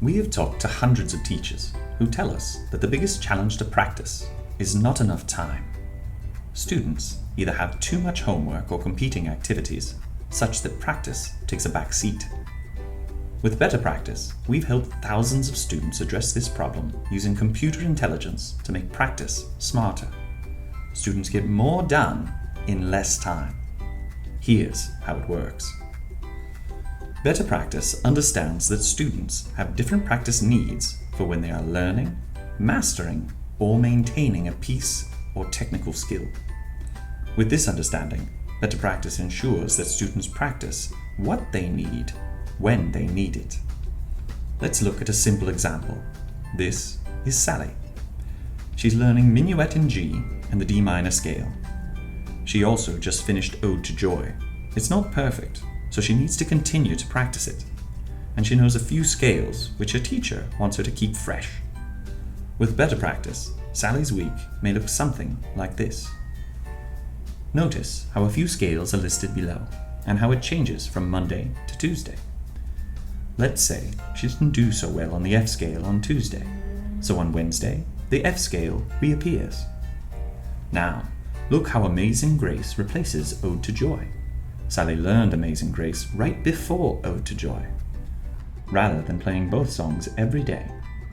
We have talked to hundreds of teachers who tell us that the biggest challenge to practice is not enough time. Students either have too much homework or competing activities, such that practice takes a back seat. With Better Practice, we've helped thousands of students address this problem using computer intelligence to make practice smarter. Students get more done in less time. Here's how it works. Better Practice understands that students have different practice needs for when they are learning, mastering, or maintaining a piece or technical skill. With this understanding, Better Practice ensures that students practice what they need when they need it. Let's look at a simple example. This is Sally. She's learning Minuet in G and the D minor scale. She also just finished Ode to Joy. It's not perfect, so she needs to continue to practice it. And she knows a few scales which her teacher wants her to keep fresh. With Better Practice, Sally's week may look something like this. Notice how a few scales are listed below and how it changes from Monday to Tuesday. Let's say she didn't do so well on the F scale on Tuesday, so on Wednesday, the F scale reappears. Now, look how Amazing Grace replaces Ode to Joy. Sally learned Amazing Grace right before Ode to Joy. Rather than playing both songs every day,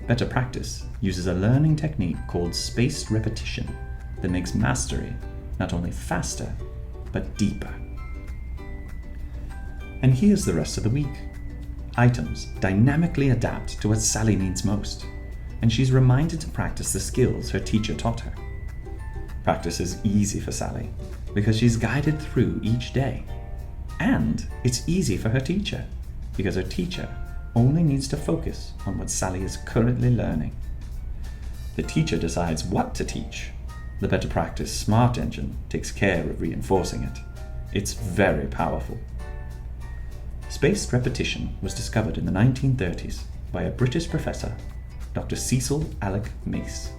Better Practice uses a learning technique called spaced repetition that makes mastery not only faster, but deeper. And here's the rest of the week. Items dynamically adapt to what Sally needs most, and she's reminded to practice the skills her teacher taught her. Practice is easy for Sally because she's guided through each day. And it's easy for her teacher because her teacher only needs to focus on what Sally is currently learning. The teacher decides what to teach. The Better Practice Smart Engine takes care of reinforcing it. It's very powerful. Spaced repetition was discovered in the 1930s by a British professor, Dr. Cecil Alec Mace.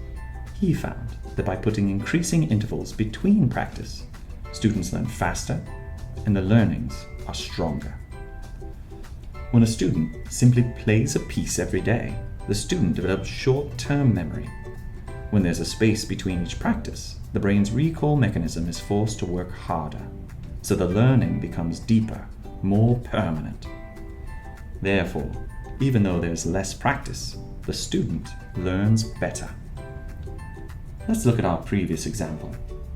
He found that by putting increasing intervals between practice, students learn faster and the learnings are stronger. When a student simply plays a piece every day, the student develops short-term memory. When there's a space between each practice, the brain's recall mechanism is forced to work harder, so the learning becomes deeper, more permanent. Therefore, even though there's less practice, the student learns better. Let's look at our previous example.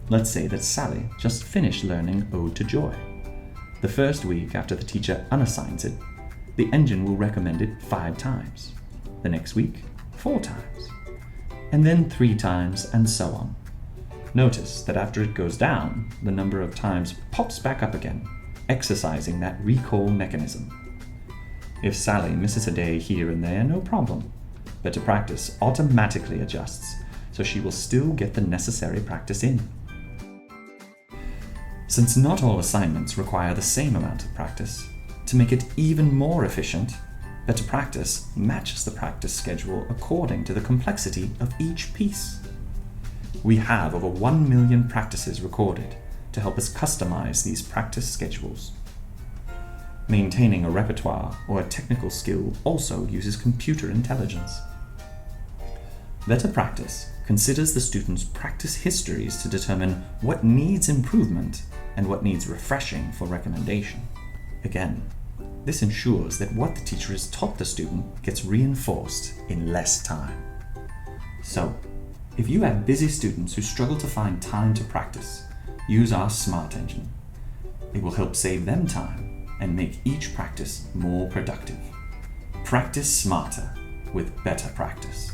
Let's say that Sally just finished learning Ode to Joy. The first week after the teacher unassigns it, the engine will recommend it 5 times. The next week, 4 times. And then 3 times, and so on. Notice that after it goes down, the number of times pops back up again, exercising that recall mechanism. If Sally misses a day here and there, no problem. Better Practice automatically adjusts, so she will still get the necessary practice in. Since not all assignments require the same amount of practice, to make it even more efficient, Better Practice matches the practice schedule according to the complexity of each piece. We have over 1 million practices recorded to help us customize these practice schedules. Maintaining a repertoire or a technical skill also uses computer intelligence. Better Practice considers the students' practice histories to determine what needs improvement and what needs refreshing for recommendation. Again, this ensures that what the teacher has taught the student gets reinforced in less time. So, if you have busy students who struggle to find time to practice, use our Smart Engine. It will help save them time and make each practice more productive. Practice smarter with Better Practice.